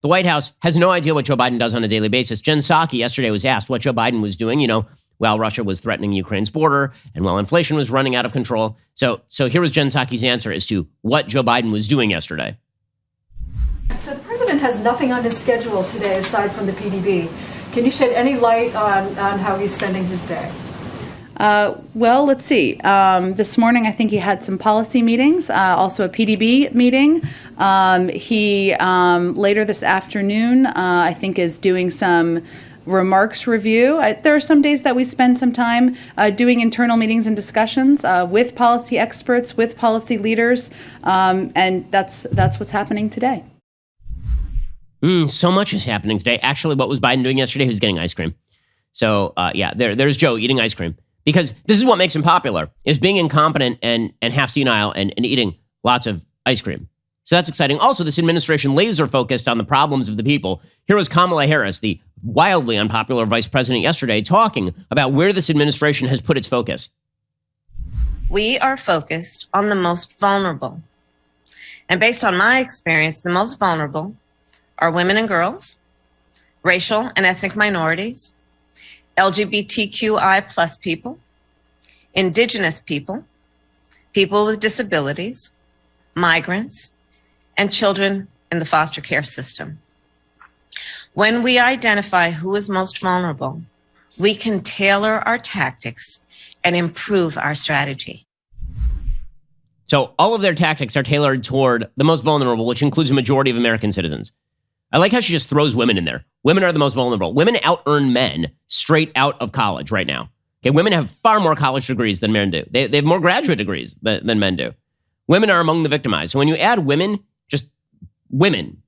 The White House has no idea what Joe Biden does on a daily basis. Jen Psaki yesterday was asked what Joe Biden was doing, while Russia was threatening Ukraine's border and while inflation was running out of control. So here was Jen Psaki's answer as to what Joe Biden was doing yesterday. So the president has nothing on his schedule today aside from the PDB. Can you shed any light on how he's spending his day? Well, let's see. This morning, I think he had some policy meetings, also a PDB meeting. He later this afternoon, I think, is doing some remarks review. There are some days that we spend some time doing internal meetings and discussions with policy experts, with policy leaders, and that's what's happening today. So much is happening today. Actually, what was Biden doing yesterday? He was getting ice cream. So, there's Joe eating ice cream. Because this is what makes him popular, is being incompetent and half senile and eating lots of ice cream. So that's exciting. Also, this administration laser focused on the problems of the people. Here was Kamala Harris, the wildly unpopular vice president, yesterday, talking about where this administration has put its focus. We are focused on the most vulnerable. And based on my experience, the most vulnerable are women and girls, racial and ethnic minorities, LGBTQI plus people, indigenous people, people with disabilities, migrants, and children in the foster care system. When we identify who is most vulnerable, we can tailor our tactics and improve our strategy. So all of their tactics are tailored toward the most vulnerable, which includes a majority of American citizens. I like how she just throws women in there. Women are the most vulnerable. Women out-earn men straight out of college right now. Okay, women have far more college degrees than men do. They have more graduate degrees than men do. Women are among the victimized. So when you add women, just women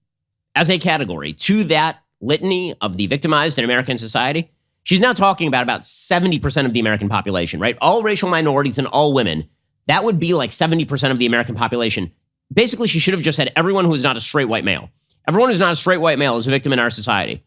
as a category to that litany of the victimized in American society, she's now talking about 70% of the American population, right? All racial minorities and all women. That would be like 70% of the American population. Basically, she should have just said everyone who is not a straight white male. Everyone who's not a straight white male is a victim in our society.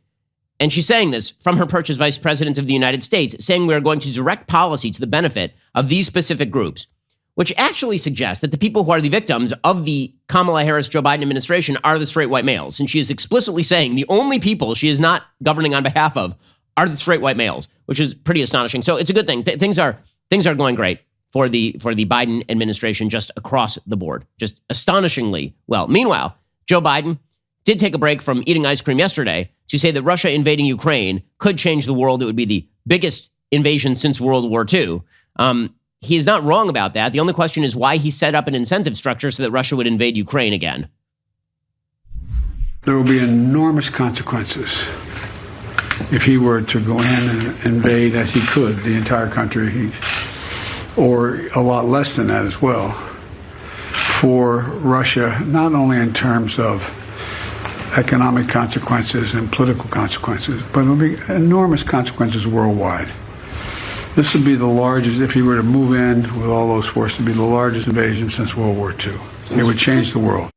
And she's saying this from her perch as vice president of the United States, saying we are going to direct policy to the benefit of these specific groups, which actually suggests that the people who are the victims of the Kamala Harris-Joe Biden administration are the straight white males. And she is explicitly saying the only people she is not governing on behalf of are the straight white males, which is pretty astonishing. So it's a good thing. Things are going great for the Biden administration just across the board, just astonishingly well. Meanwhile, Joe Biden did take a break from eating ice cream yesterday to say that Russia invading Ukraine could change the world. It would be the biggest invasion since World War II. He is not wrong about that. The only question is why he set up an incentive structure so that Russia would invade Ukraine again. There will be enormous consequences if he were to go in and invade, as he could, the entire country, or a lot less than that as well, for Russia, not only in terms of economic consequences and political consequences, but it'll be enormous consequences worldwide. This would be the largest, if he were to move in with all those forces, it would be the largest invasion since World War II. It would change the world.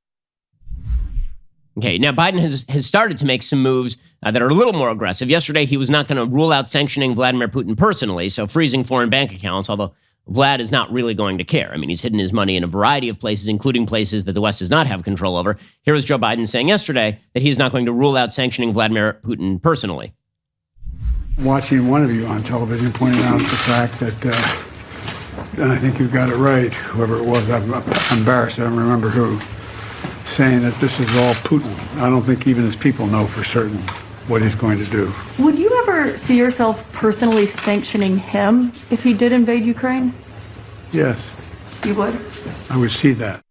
Okay, now Biden has started to make some moves that are a little more aggressive. Yesterday, he was not going to rule out sanctioning Vladimir Putin personally, so freezing foreign bank accounts, although Vlad is not really going to care. I mean, he's hidden his money in a variety of places, including places that the West does not have control over. Here was Joe Biden saying yesterday that he's not going to rule out sanctioning Vladimir Putin personally. Watching one of you on television pointed out the fact that, and I think you got it right, whoever it was, I'm embarrassed, I don't remember who, saying that this is all Putin. I don't think even his people know for certain what he's going to do. Would you ever see yourself personally sanctioning him if he did invade Ukraine? Yes. You would? I would see that.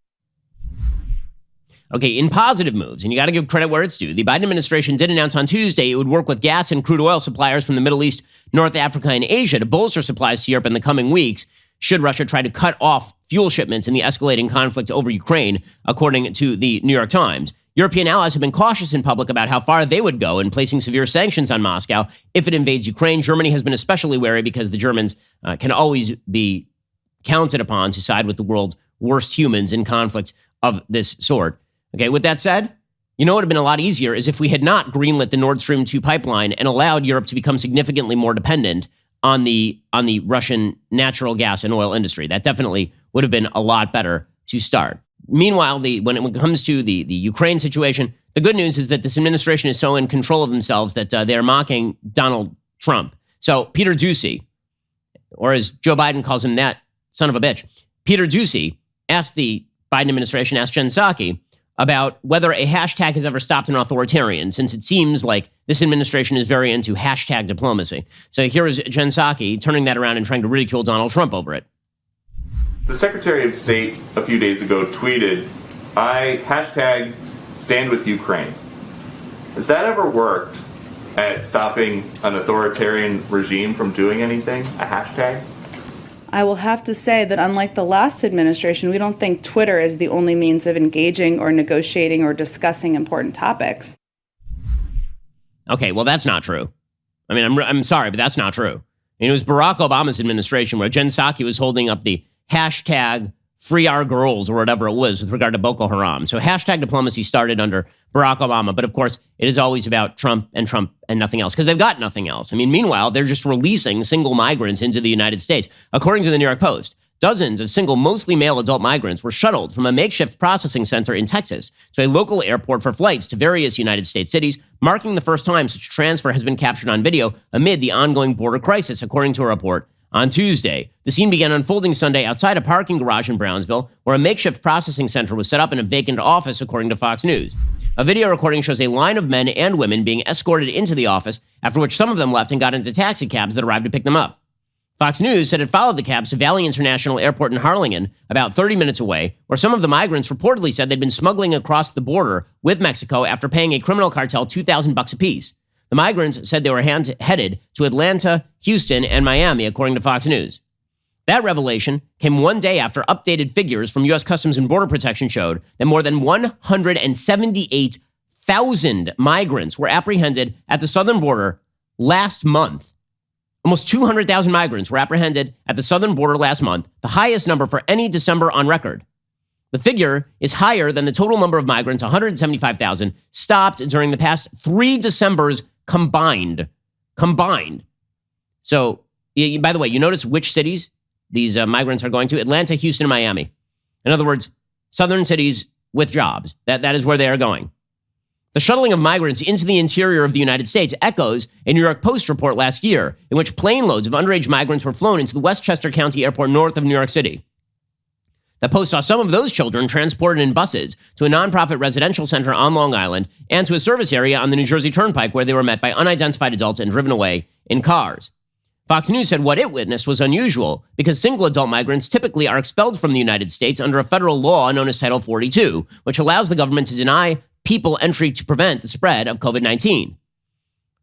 Okay, in positive moves, and you got to give credit where it's due, the Biden administration did announce on Tuesday it would work with gas and crude oil suppliers from the Middle East, North Africa, and Asia to bolster supplies to Europe in the coming weeks, should Russia try to cut off fuel shipments in the escalating conflict over Ukraine, according to the New York Times. European allies have been cautious in public about how far they would go in placing severe sanctions on Moscow if it invades Ukraine. Germany has been especially wary because the Germans can always be counted upon to side with the world's worst humans in conflicts of this sort. Okay, with that said, you know what would have been a lot easier is if we had not greenlit the Nord Stream 2 pipeline and allowed Europe to become significantly more dependent on the Russian natural gas and oil industry. That definitely would have been a lot better to start. Meanwhile, when it comes to the Ukraine situation, the good news is that this administration is so in control of themselves that they are mocking Donald Trump. So Peter Doocy, or as Joe Biden calls him, that son of a bitch, Peter Doocy asked the Biden administration, asked Jen Psaki, about whether a hashtag has ever stopped an authoritarian, since it seems like this administration is very into hashtag diplomacy. So here is Jen Psaki turning that around and trying to ridicule Donald Trump over it. The Secretary of State a few days ago tweeted, I hashtag stand with Ukraine. Has that ever worked at stopping an authoritarian regime from doing anything? A hashtag? I will have to say that unlike the last administration, we don't think Twitter is the only means of engaging or negotiating or discussing important topics. Okay, well, that's not true. I mean, I'm sorry, but that's not true. It was Barack Obama's administration where Jen Psaki was holding up the hashtag free our girls or whatever it was with regard to Boko Haram. So hashtag diplomacy started under Barack Obama. But of course, it is always about Trump and nothing else because they've got nothing else. I mean, meanwhile, they're just releasing single migrants into the United States. According to the New York Post, dozens of single, mostly male adult migrants were shuttled from a makeshift processing center in Texas to a local airport for flights to various United States cities, marking the first time such transfer has been captured on video amid the ongoing border crisis, according to a report on Tuesday. The scene began unfolding Sunday outside a parking garage in Brownsville, where a makeshift processing center was set up in a vacant office, according to Fox News. A video recording shows a line of men and women being escorted into the office, after which some of them left and got into taxi cabs that arrived to pick them up. Fox News said it followed the cabs to Valley International Airport in Harlingen, about 30 minutes away, where some of the migrants reportedly said they'd been smuggling across the border with Mexico after paying a criminal cartel $2,000 apiece. The migrants said they were headed to Atlanta, Houston, and Miami, according to Fox News. That revelation came one day after updated figures from U.S. Customs and Border Protection showed that more than 178,000 migrants were apprehended at the southern border last month. Almost 200,000 migrants were apprehended at the southern border last month, the highest number for any December on record. The figure is higher than the total number of migrants, 175,000, stopped during the past 3 Decembers combined. So, by the way, you notice which cities these migrants are going to? Atlanta, Houston, and Miami. In other words, southern cities with jobs. That is where they are going. The shuttling of migrants into the interior of the United States echoes a New York Post report last year in which plane loads of underage migrants were flown into the Westchester County Airport north of New York City. The Post saw some of those children transported in buses to a nonprofit residential center on Long Island and to a service area on the New Jersey Turnpike where they were met by unidentified adults and driven away in cars. Fox News said what it witnessed was unusual because single adult migrants typically are expelled from the United States under a federal law known as Title 42, which allows the government to deny people entry to prevent the spread of COVID-19.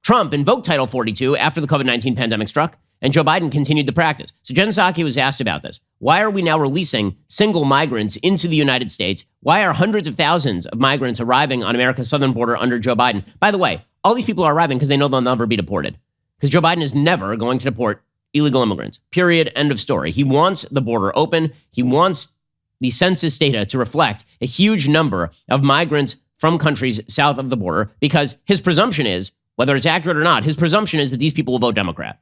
Trump invoked Title 42 after the COVID-19 pandemic struck, and Joe Biden continued the practice. So Jen Psaki was asked about this. Why are we now releasing single migrants into the United States? Why are hundreds of thousands of migrants arriving on America's southern border under Joe Biden? By the way, all these people are arriving because they know they'll never be deported. Because Joe Biden is never going to deport illegal immigrants. Period. End of story. He wants the border open. He wants the census data to reflect a huge number of migrants from countries south of the border because his presumption is, whether it's accurate or not, his presumption is that these people will vote Democrat.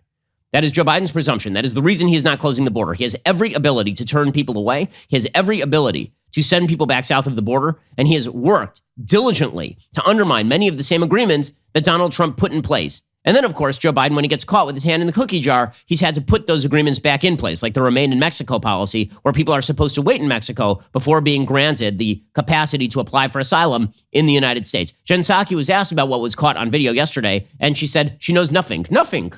That is Joe Biden's presumption. That is the reason he is not closing the border. He has every ability to turn people away. He has every ability to send people back south of the border. And he has worked diligently to undermine many of the same agreements that Donald Trump put in place. And then, of course, Joe Biden, when he gets caught with his hand in the cookie jar, he's had to put those agreements back in place, like the Remain in Mexico policy, where people are supposed to wait in Mexico before being granted the capacity to apply for asylum in the United States. Jen Psaki was asked about what was caught on video yesterday, and she said she knows nothing. Nothing.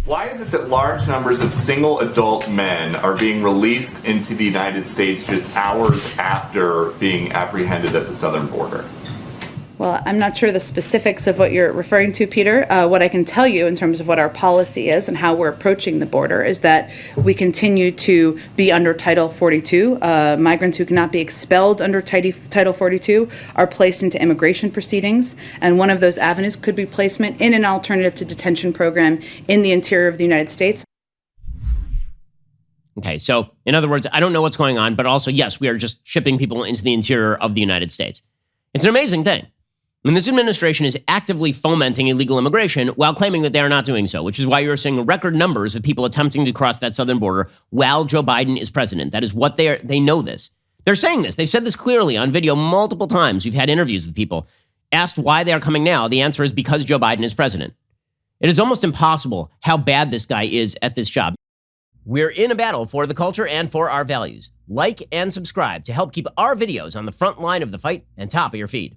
Why is it that large numbers of single adult men are being released into the United States just hours after being apprehended at the southern border? Well, I'm not sure the specifics of what you're referring to, Peter. What I can tell you in terms of what our policy is and how we're approaching the border is that we continue to be under Title 42. Migrants who cannot be expelled under Title 42 are placed into immigration proceedings. And one of those avenues could be placement in an alternative to detention program in the interior of the United States. Okay, so in other words, I don't know what's going on, but also, yes, we are just shipping people into the interior of the United States. It's an amazing thing. And this administration is actively fomenting illegal immigration while claiming that they are not doing so, which is why you're seeing record numbers of people attempting to cross that southern border while Joe Biden is president. That is what they know this. They're saying this. They've said this clearly on video multiple times. We've had interviews with people asked why they are coming now. The answer is because Joe Biden is president. It is almost impossible how bad this guy is at this job. We're in a battle for the culture and for our values. Like and subscribe to help keep our videos on the front line of the fight and top of your feed.